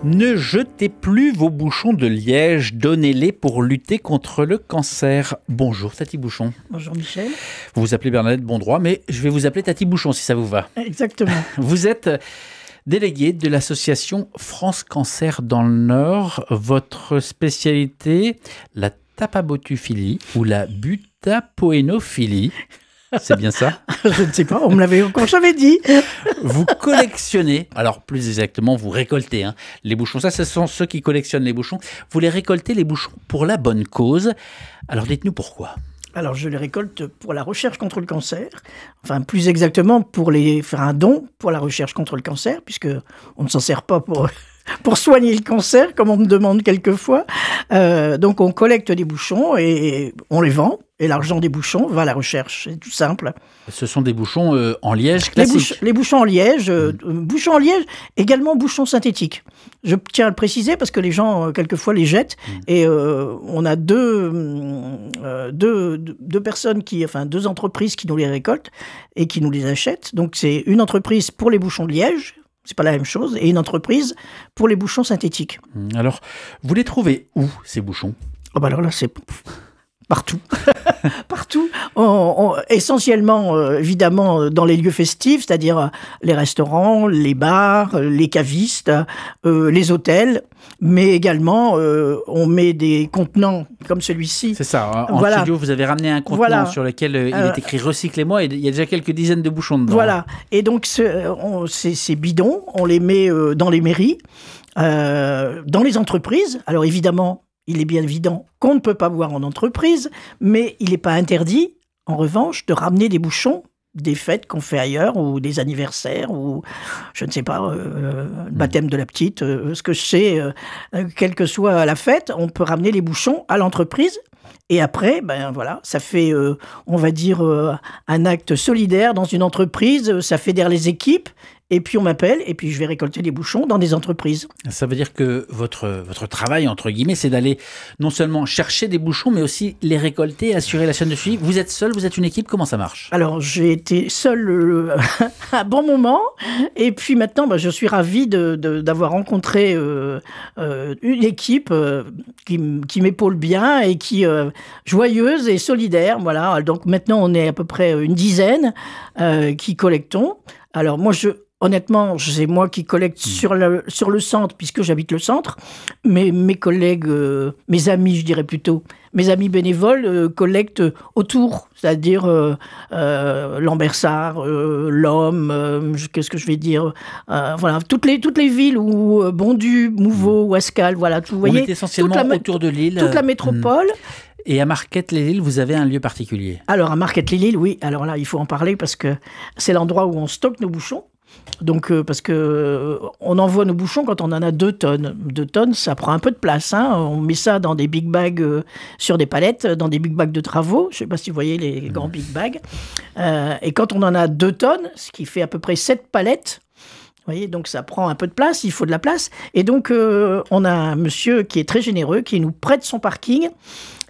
Ne jetez plus vos bouchons de liège, donnez-les pour lutter contre le cancer. Bonjour Tati Bouchon. Bonjour Michel. Vous vous appelez Bernadette Bondroit, mais je vais vous appeler Tati Bouchon si ça vous va. Exactement. Vous êtes déléguée de l'association France Cancer dans le Nord. Votre spécialité, la tapabotuphilie ou la butapoénophilie. C'est bien ça? Je ne sais pas, on me l'avait encore jamais dit. Vous collectionnez, alors plus exactement, vous récoltez les bouchons. Ça, ce sont ceux qui collectionnent les bouchons. Vous les récoltez, les bouchons, pour la bonne cause. Alors dites-nous pourquoi. Alors je les récolte pour la recherche contre le cancer. Enfin, plus exactement, pour les faire un don pour la recherche contre le cancer, puisque on ne s'en sert pas pour soigner le cancer, comme on me demande quelquefois. Donc on collecte des bouchons et on les vend. Et l'argent des bouchons va à la recherche, c'est tout simple. Ce sont des bouchons en liège classiques. Les bouchons en liège, également bouchons synthétiques. Je tiens à le préciser parce que les gens, quelquefois, les jettent. Et on a deux personnes, deux entreprises qui nous les récoltent et qui nous les achètent. Donc c'est une entreprise pour les bouchons de liège, c'est pas la même chose, et une entreprise pour les bouchons synthétiques. Alors, vous les trouvez où, ces bouchons? Alors là, c'est... Partout. Partout. Essentiellement, évidemment, dans les lieux festifs, c'est-à-dire les restaurants, les bars, les cavistes, les hôtels, mais également, on met des contenants comme celui-ci. C'est ça. En studio, vous avez ramené un contenant sur lequel il est écrit « Recyclez-moi » et il y a déjà quelques dizaines de bouchons dedans. Voilà. Et donc, ces bidons, on les met dans les mairies, dans les entreprises. Alors, évidemment, il est bien évident qu'on ne peut pas boire en entreprise, mais il n'est pas interdit, en revanche, de ramener des bouchons des fêtes qu'on fait ailleurs, ou des anniversaires, ou, je ne sais pas, le baptême de la petite, ce que je sais, quelle que soit la fête, on peut ramener les bouchons à l'entreprise. Et après, ça fait, on va dire, un acte solidaire dans une entreprise, ça fédère les équipes, et puis on m'appelle, et puis je vais récolter les bouchons dans des entreprises. Ça veut dire que votre travail, entre guillemets, c'est d'aller non seulement chercher des bouchons, mais aussi les récolter, assurer la chaîne de suivi. Vous êtes seul, vous êtes une équipe, comment ça marche? Alors, j'ai été seul un bon moment, et puis maintenant, je suis ravi d'avoir rencontré une équipe qui m'épaule bien et qui joyeuse et solidaire. Voilà. Donc maintenant, on est à peu près une dizaine qui collectons. Alors moi, honnêtement, c'est moi qui collecte sur le centre, puisque j'habite le centre. Mais mes collègues, mes amis, je dirais plutôt, mes amis bénévoles collectent autour, c'est-à-dire Lambersart, l'Homme, qu'est-ce que je vais dire, voilà, toutes les villes où Bondu, Mouveau, Ouascal, voilà, vous voyez. On est essentiellement autour de Lille. Toute la métropole. Et à Marquette-les-Îles, vous avez un lieu particulier? Alors, à Marquette-les-Îles, oui. Alors là, il faut en parler parce que c'est l'endroit où on stocke nos bouchons. Donc, parce que on envoie nos bouchons quand on en a 2 tonnes. 2 tonnes, ça prend un peu de place. On met ça dans des big bags sur des palettes, dans des big bags de travaux. Je ne sais pas si vous voyez les grands big bags. Et quand on en a 2 tonnes, ce qui fait à peu près 7 palettes, vous voyez, donc ça prend un peu de place, il faut de la place. Et donc, on a un monsieur qui est très généreux, qui nous prête son parking,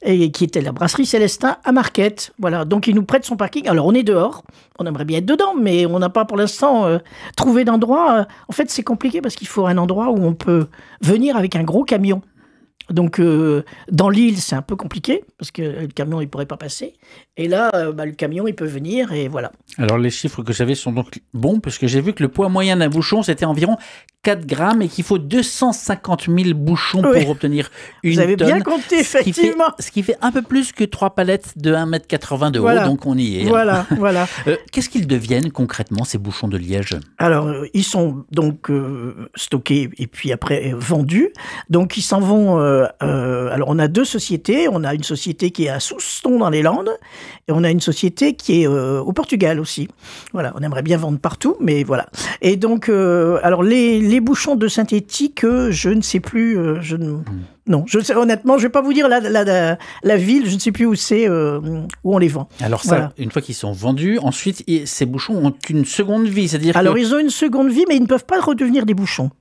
et qui était la brasserie Célestin à Marquette. Voilà, donc il nous prête son parking. Alors on est dehors, on aimerait bien être dedans, mais on n'a pas pour l'instant trouvé d'endroit. En fait, c'est compliqué parce qu'il faut un endroit où on peut venir avec un gros camion. Donc, dans l'île, c'est un peu compliqué, parce que le camion, il ne pourrait pas passer. Et là, le camion, il peut venir, et voilà. Alors, les chiffres que j'avais sont donc bons, parce que j'ai vu que le poids moyen d'un bouchon, c'était environ 4 grammes, et qu'il faut 250 000 bouchons pour obtenir une tonne. Vous avez bien compté, effectivement. Ce qui fait un peu plus que 3 palettes de 1,80 m de haut, donc on y est. Voilà, voilà. Qu'est-ce qu'ils deviennent concrètement, ces bouchons de liège? Alors, ils sont donc stockés, et puis après vendus. Donc, ils s'en vont... alors, on a 2 sociétés. On a une société qui est à Souston dans les Landes et on a une société qui est au Portugal aussi. Voilà, on aimerait bien vendre partout, mais voilà. Et donc, alors les bouchons de synthétique, je ne sais plus. Non, honnêtement, je ne vais pas vous dire la ville, je ne sais plus où c'est, où on les vend. Alors ça, voilà. Une fois qu'ils sont vendus, ensuite, ces bouchons ont une seconde vie, c'est-à-dire Alors, ils ont une seconde vie, mais ils ne peuvent pas redevenir des bouchons.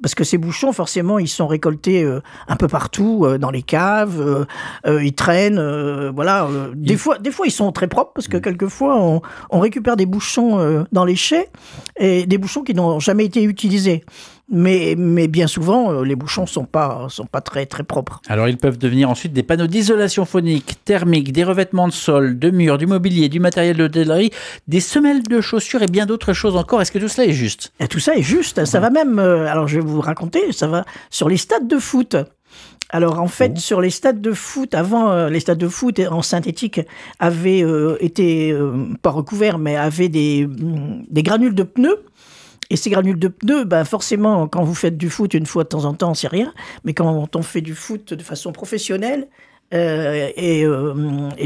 parce que ces bouchons, forcément, ils sont récoltés un peu partout, dans les caves, ils traînent, voilà. Des fois, ils sont très propres, parce que quelquefois, on récupère des bouchons dans les chais, et des bouchons qui n'ont jamais été utilisés. Mais bien souvent, les bouchons sont pas très, très propres. Alors, ils peuvent devenir ensuite des panneaux d'isolation phonique, thermique, des revêtements de sol, de murs, du mobilier, du matériel d'hôtellerie, des semelles de chaussures et bien d'autres choses encore. Est-ce que tout cela est juste ? Et tout ça est juste. Ça va même, alors je vais vous raconter, ça va sur les stades de foot. Alors en fait, sur les stades de foot, avant, les stades de foot en synthétique avaient été, pas recouverts, mais avaient des granules de pneus. Et ces granules de pneus, forcément, quand vous faites du foot une fois de temps en temps, c'est rien. Mais quand on fait du foot de façon professionnelle, eh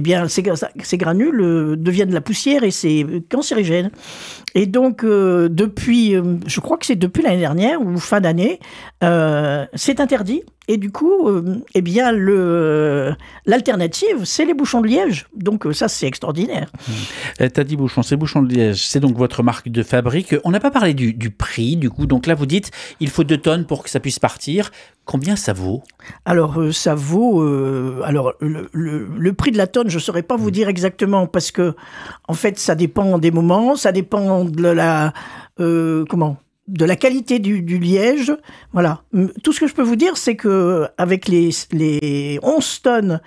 bien, ces granules deviennent de la poussière et c'est cancérigène. Et donc, je crois que c'est depuis l'année dernière ou fin d'année, c'est interdit. Et du coup, eh bien, l'alternative, c'est les bouchons de liège. Donc ça, c'est extraordinaire. T'as dit bouchons, c'est bouchons de liège. C'est donc votre marque de fabrique. On n'a pas parlé du prix, du coup. Donc là, vous dites, il faut 2 tonnes pour que ça puisse partir. Combien ça vaut ? Alors, ça vaut... alors, le prix de la tonne, je ne saurais pas vous dire exactement, parce que, en fait, ça dépend des moments, ça dépend de la... de la qualité du liège. Voilà. Tout ce que je peux vous dire, c'est que avec les 11 tonnes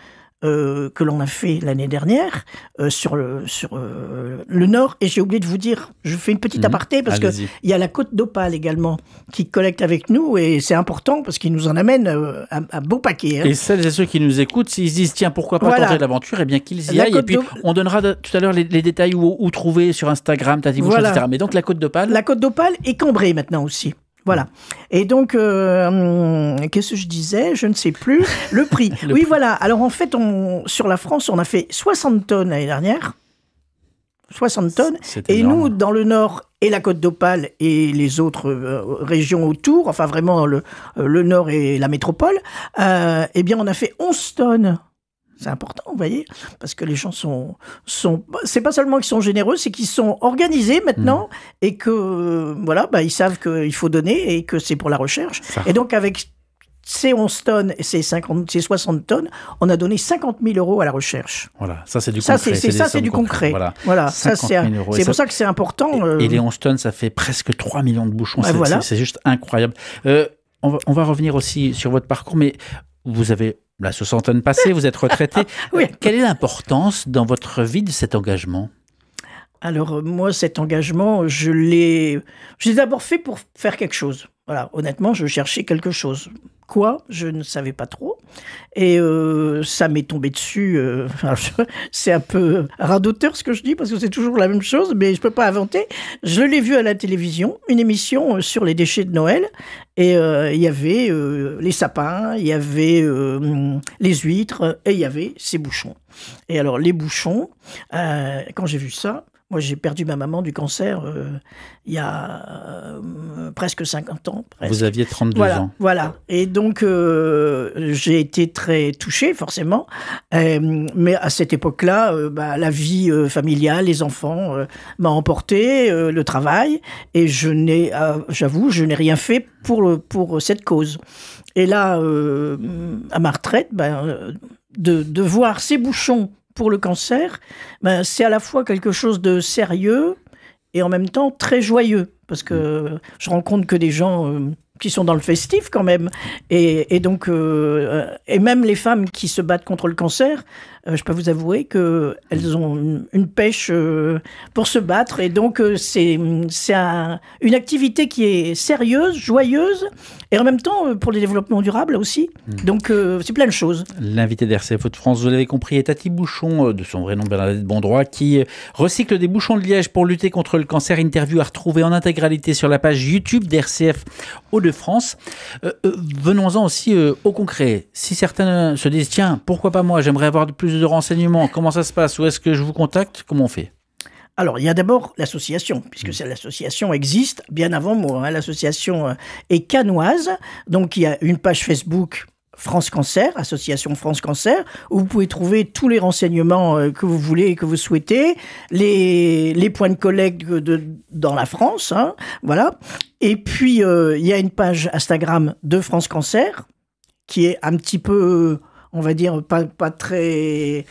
que l'on a fait l'année dernière sur le Nord, et j'ai oublié de vous dire, je fais une petite aparté parce Allez-y. que il y a la Côte d'Opale également qui collecte avec nous, et c'est important parce qu'ils nous en amènent un beau paquet. Hein. Et celles et ceux qui nous écoutent, s'ils se disent, tiens, pourquoi pas Voilà. tenter l'aventure, eh bien qu'ils y La aillent. Et Côte puis, on donnera tout à l'heure les détails où trouver sur Instagram, Tati Bouchon, Voilà. etc. Mais donc, la Côte d'Opale. La Côte d'Opale est cambrée maintenant aussi. Voilà. Et donc, qu'est-ce que je disais ? Je ne sais plus. Le prix. Oui, voilà. Alors, en fait, sur la France, on a fait 60 tonnes l'année dernière. 60 tonnes. C'est Et énorme. nous, dans le Nord et la Côte d'Opale et les autres régions autour, enfin vraiment le Nord et la métropole, eh bien, on a fait 11 tonnes. C'est important, vous voyez, parce que les gens sont c'est pas seulement qu'ils sont généreux, c'est qu'ils sont organisés maintenant et que, voilà, ils savent qu'il faut donner et que c'est pour la recherche. Ça. Et donc, avec ces 11 tonnes et ces 60 tonnes, on a donné 50 000 euros à la recherche. Voilà, ça c'est du Ça, concret. c'est du concret. Voilà, ça, 50 000 euros. c'est pour ça que c'est important. Et les 11 tonnes, ça fait presque 3 millions de bouchons. Voilà. C'est juste incroyable. On va revenir aussi sur votre parcours, mais vous avez la soixantaine passée, vous êtes retraité. Oui. Quelle est l'importance dans votre vie de cet engagement ? Alors, moi, cet engagement, je l'ai d'abord fait pour faire quelque chose. Voilà, honnêtement, je cherchais quelque chose. Quoi ? Je ne savais pas trop. Et ça m'est tombé dessus. C'est un peu radoteur ce que je dis, parce que c'est toujours la même chose, mais je ne peux pas inventer. Je l'ai vu à la télévision, une émission sur les déchets de Noël. Et il y avait les sapins, il y avait les huîtres, et il y avait ces bouchons. Et alors, les bouchons, quand j'ai vu ça, moi, j'ai perdu ma maman du cancer il y a presque 50 ans. Presque. Vous aviez 32 ans. Voilà. Et donc, j'ai été très touchée, forcément. Mais à cette époque-là, la vie familiale, les enfants m'a emporté, le travail. Et j'avoue, je n'ai rien fait pour cette cause. Et là, à ma retraite, de voir ces bouchons pour le cancer, c'est à la fois quelque chose de sérieux et en même temps très joyeux, parce que je rencontre que des gens qui sont dans le festif quand même, et donc et même les femmes qui se battent contre le cancer, je peux vous avouer qu'elles ont une pêche pour se battre, et donc c'est une activité qui est sérieuse, joyeuse, et en même temps pour le développement durable aussi. Donc c'est plein de choses. L'invité d'RCF Hauts-de-France, vous l'avez compris, est Tati Bouchon, de son vrai nom Bernadette Bondroit, qui recycle des bouchons de liège pour lutter contre le cancer. Interview à retrouver en intégralité sur la page YouTube d'RCF Hauts-de-France. Venons-en aussi au concret. Si certains se disent, tiens, pourquoi pas moi, j'aimerais avoir plus de renseignements, comment ça se passe, où est-ce que je vous contacte, comment on fait ? Alors, il y a d'abord l'association, puisque l'association existe bien avant moi. L'association est cannoise, donc il y a une page Facebook France Cancer, association France Cancer, où vous pouvez trouver tous les renseignements que vous voulez et que vous souhaitez, les points de collecte dans la France, hein, voilà. Et puis, il y a une page Instagram de France Cancer, qui est un petit peu, on va dire, pas très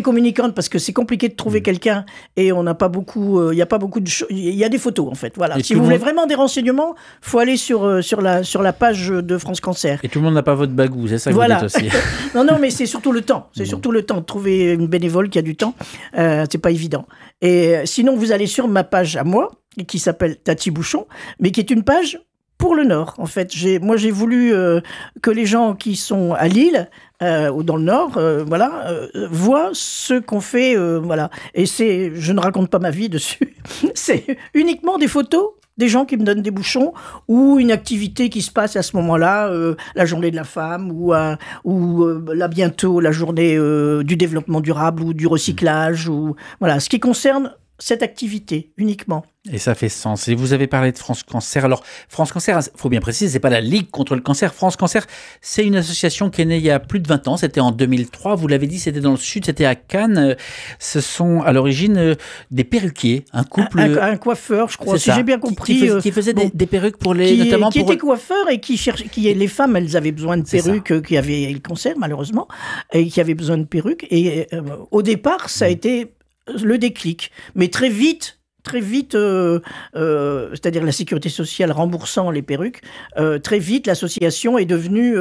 communicante, parce que c'est compliqué de trouver quelqu'un et on n'a pas beaucoup, il y a pas beaucoup de choses, il y a des photos en fait, voilà. Si vous voulez vraiment des renseignements, faut aller sur la page de France Cancer. Et tout le monde n'a pas votre bagou, c'est ça que vous dites aussi. non, mais c'est surtout le temps, surtout le temps de trouver une bénévole qui a du temps, c'est pas évident. Et sinon, vous allez sur ma page à moi, qui s'appelle Tati Bouchon, mais qui est une page pour le Nord, en fait. Moi, j'ai voulu que les gens qui sont à Lille ou dans le Nord, voient ce qu'on fait, voilà. Et je ne raconte pas ma vie dessus. C'est uniquement des photos des gens qui me donnent des bouchons ou une activité qui se passe à ce moment-là, la journée de la femme ou là bientôt la journée du développement durable ou du recyclage ou voilà, ce qui concerne cette activité uniquement. Et ça fait sens. Et vous avez parlé de France Cancer. Alors, France Cancer, il faut bien préciser, c'est pas la Ligue contre le cancer. France Cancer, c'est une association qui est née il y a plus de 20 ans. C'était en 2003. Vous l'avez dit, c'était dans le sud, c'était à Cannes. Ce sont à l'origine des perruquiers, un couple. Un coiffeur, je crois, si j'ai bien compris. Qui faisait des perruques pour notamment qui était coiffeur et les femmes, elles avaient besoin de perruques, qui avaient le cancer, malheureusement, et qui avaient besoin de perruques. Et au départ, ça a été le déclic. Mais très vite, c'est-à-dire la sécurité sociale remboursant les perruques, très vite l'association est devenue,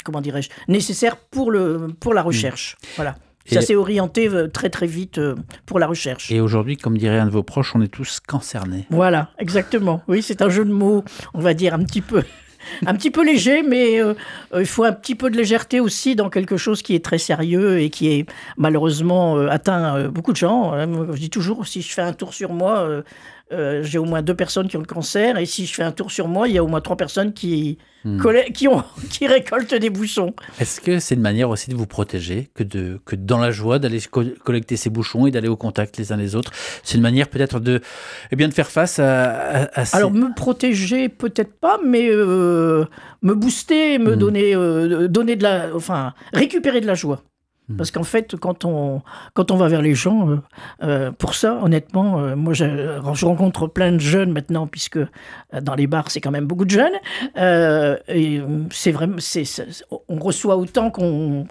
comment dirais-je, nécessaire pour la recherche. Voilà. Ça s'est orienté très très vite pour la recherche. Et aujourd'hui, comme dirait un de vos proches, on est tous concernés. Voilà, exactement. Oui, c'est un jeu de mots, on va dire un petit peu léger, mais il faut un petit peu de légèreté aussi dans quelque chose qui est très sérieux et qui est malheureusement atteint beaucoup de gens. Je dis toujours, si je fais un tour sur moi, j'ai au moins 2 personnes qui ont le cancer, et si je fais un tour sur moi, il y a au moins 3 personnes qui récoltent des bouchons. Est-ce que c'est une manière aussi de vous protéger que dans la joie d'aller collecter ces bouchons et d'aller au contact les uns les autres? C'est une manière peut-être de faire face à ces... Alors, me protéger, peut-être pas, mais me booster, me donner récupérer de la joie. Parce qu'en fait, quand on va vers les gens, pour ça, honnêtement, moi, je rencontre plein de jeunes maintenant, puisque dans les bars, c'est quand même beaucoup de jeunes. Et c'est vraiment, on reçoit autant qu'on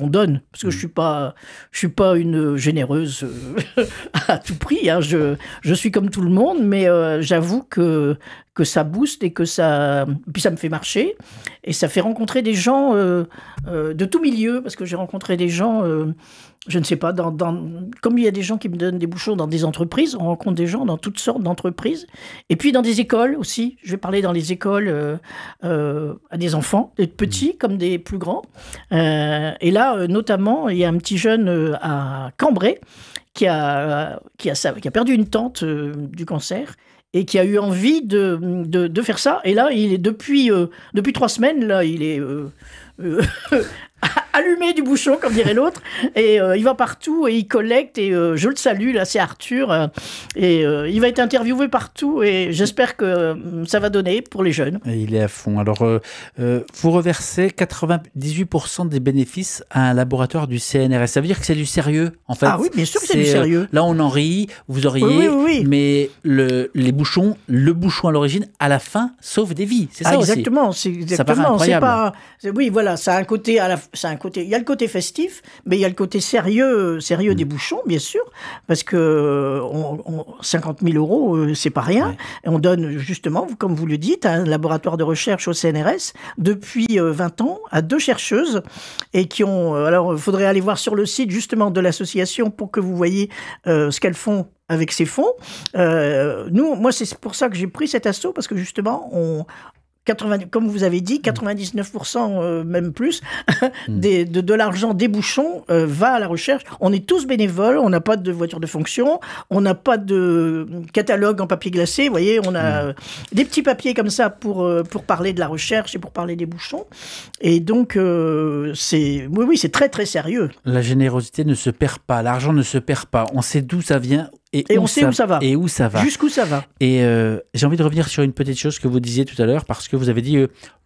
donne. Parce que je suis pas une généreuse à tout prix. Hein. Je suis comme tout le monde, mais j'avoue que ça booste et puis ça me fait marcher et ça fait rencontrer des gens de tout milieu, parce que j'ai rencontré des gens, je ne sais pas, comme il y a des gens qui me donnent des bouchons dans des entreprises, on rencontre des gens dans toutes sortes d'entreprises, et puis dans des écoles aussi. Je vais parler dans les écoles à des enfants, des petits comme des plus grands, et là notamment il y a un petit jeune à Cambrai qui a perdu une tante du cancer et qui a eu envie de faire ça. Et là, il est depuis 3 semaines, là, il est allumé du bouchon, comme dirait l'autre, et il va partout et il collecte, et je le salue, là, c'est Arthur, et il va être interviewé partout, et j'espère que ça va donner pour les jeunes. Et il est à fond. Alors, vous reversez 98% des bénéfices à un laboratoire du CNRS. Ça veut dire que c'est du sérieux, en fait. Ah oui, bien sûr que c'est du sérieux. Là, on en rit, vous en riez, oui. Mais le bouchon à l'origine, à la fin, sauve des vies. C'est ça exactement, aussi. C'est exactement. Ça paraît incroyable. Oui, voilà, ça a un côté il y a le côté festif, mais il y a le côté sérieux des bouchons, bien sûr, parce que 50 000 €, c'est pas rien. Ouais. Et on donne justement, comme vous le dites, à un laboratoire de recherche au CNRS depuis 20 ans à 2 chercheuses, et qui ont... alors, il faudrait aller voir sur le site justement de l'association pour que vous voyez ce qu'elles font avec ces fonds. Moi, c'est pour ça que j'ai pris cet assaut, parce que justement, comme vous avez dit, 99%, même plus, de l'argent des bouchons va à la recherche. On est tous bénévoles, on n'a pas de voiture de fonction, on n'a pas de catalogue en papier glacé, vous voyez, on a des petits papiers comme ça pour parler de la recherche et pour parler des bouchons. Et donc, c'est très très sérieux. La générosité ne se perd pas, l'argent ne se perd pas. On sait d'où ça vient Et on sait où ça va. Et où ça va. Jusqu'où ça va. Et j'ai envie de revenir sur une petite chose que vous disiez tout à l'heure, parce que vous avez dit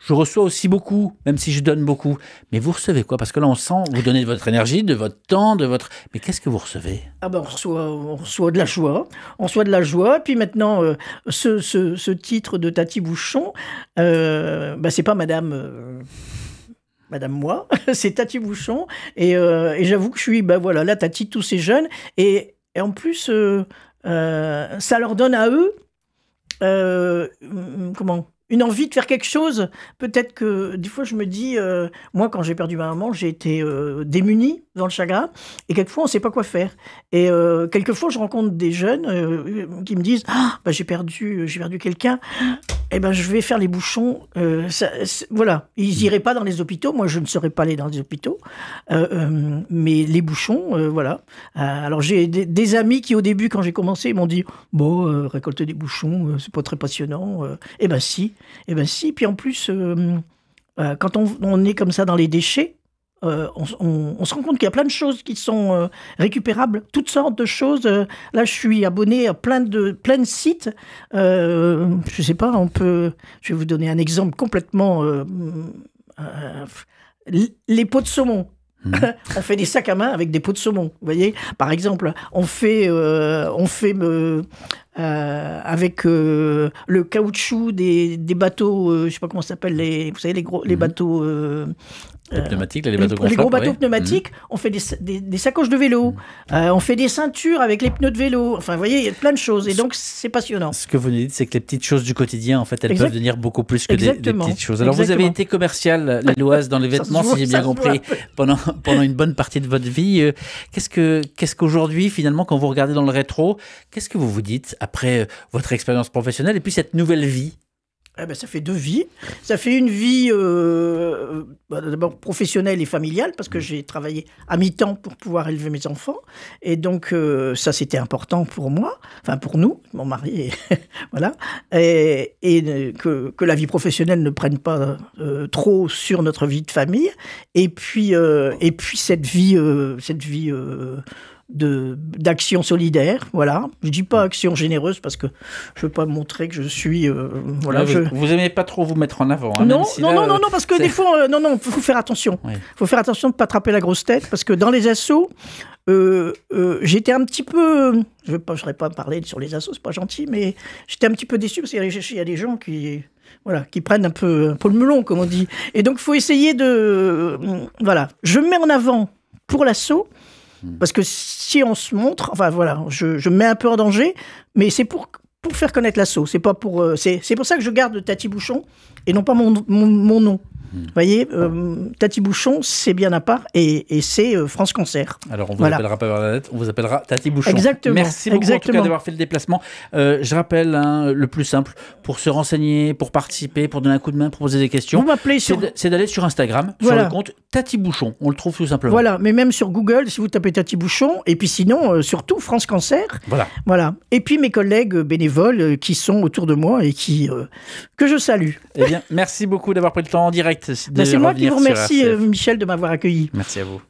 je reçois aussi beaucoup, même si je donne beaucoup. Mais vous recevez quoi? Parce que là, on sent, vous donnez de votre énergie, de votre temps, de votre... Mais qu'est-ce que vous recevez? Ah ben, on reçoit de la joie. On reçoit de la joie. Puis maintenant, ce titre de Tati Bouchon, c'est pas Madame moi, c'est Tati Bouchon. Et j'avoue que je suis, la Tati de tous ces jeunes. Et en plus, ça leur donne à eux, une envie de faire quelque chose. Peut-être que des fois je me dis, moi quand j'ai perdu ma maman, j'ai été démunie dans le chagrin, et quelquefois on ne sait pas quoi faire. Et quelquefois je rencontre des jeunes qui me disent j'ai perdu quelqu'un, et je vais faire les bouchons. Voilà, ils n'iraient pas dans les hôpitaux, moi je ne serais pas allé dans les hôpitaux, mais les bouchons, voilà. Alors j'ai des amis qui au début quand j'ai commencé ils m'ont dit récolter des bouchons c'est pas très passionnant. Eh ben si, puis en plus, quand on est comme ça dans les déchets, on se rend compte qu'il y a plein de choses qui sont récupérables, toutes sortes de choses. Là, je suis abonné à plein de sites. Je sais pas, je vais vous donner un exemple complètement... les pots de saumon. On fait des sacs à main avec des pots de saumon, vous voyez. Par exemple, on fait avec le caoutchouc des bateaux, je sais pas comment ça s'appelle, vous savez les bateaux pneumatiques, les bateaux les gros bateaux pneumatiques. On fait des sacoches de vélo, on fait des ceintures avec les pneus de vélo. Enfin, vous voyez, il y a plein de choses, et donc c'est passionnant. Ce que vous nous dites, c'est que les petites choses du quotidien, en fait, elles peuvent devenir beaucoup plus que des petites choses. Alors, vous avez été commercial, Lilloise, dans les vêtements, si j'ai bien compris, pendant une bonne partie de votre vie. Qu'est-ce qu'aujourd'hui, finalement, quand vous regardez dans le rétro, qu'est-ce que vous vous dites après votre expérience professionnelle et puis cette nouvelle vie? Ça fait deux vies. Ça fait une vie d'abord professionnelle et familiale, parce que j'ai travaillé à mi-temps pour pouvoir élever mes enfants. Et donc, ça, c'était important pour moi, enfin pour nous, mon mari, voilà. Et que la vie professionnelle ne prenne pas trop sur notre vie de famille. Et puis cette vie d'action solidaire, voilà. Je dis pas action généreuse parce que je veux pas montrer que je suis voilà. Vous aimez pas trop vous mettre en avant, hein, non, parce que des fois faut faire attention. Oui. Faut faire attention de pas attraper la grosse tête, parce que dans les assos, j'étais un petit peu, je n'aurais pas parler sur les assos, c'est pas gentil, mais j'étais un petit peu déçu parce qu'il y a des gens qui prennent un peu le melon, comme on dit. Et donc, il faut essayer de... Voilà. Je me mets en avant pour l'asso, parce que si on se montre... Enfin, voilà, je me mets un peu en danger, mais c'est pour faire connaître l'asso. C'est pas pour... c'est pour ça que je garde Tati Bouchon, et non pas mon nom. Vous voyez, Tati Bouchon, c'est bien à part, et c'est France Cancer. Alors, on vous appellera pas Bernadette, on vous appellera Tati Bouchon. Exactement. Merci beaucoup en tout cas d'avoir fait le déplacement. Je rappelle, le plus simple, pour se renseigner, pour participer, pour donner un coup de main, pour poser des questions, vous m'appelez c'est d'aller sur Instagram, sur le compte Tati Bouchon. On le trouve tout simplement. Voilà, mais même sur Google, si vous tapez Tati Bouchon, et puis sinon, surtout France Cancer. Voilà. Et puis mes collègues bénévoles qui sont autour de moi et que je salue. Eh bien, merci beaucoup d'avoir pris le temps en direct. C'est moi qui vous remercie, Michel, de m'avoir accueilli. Merci à vous.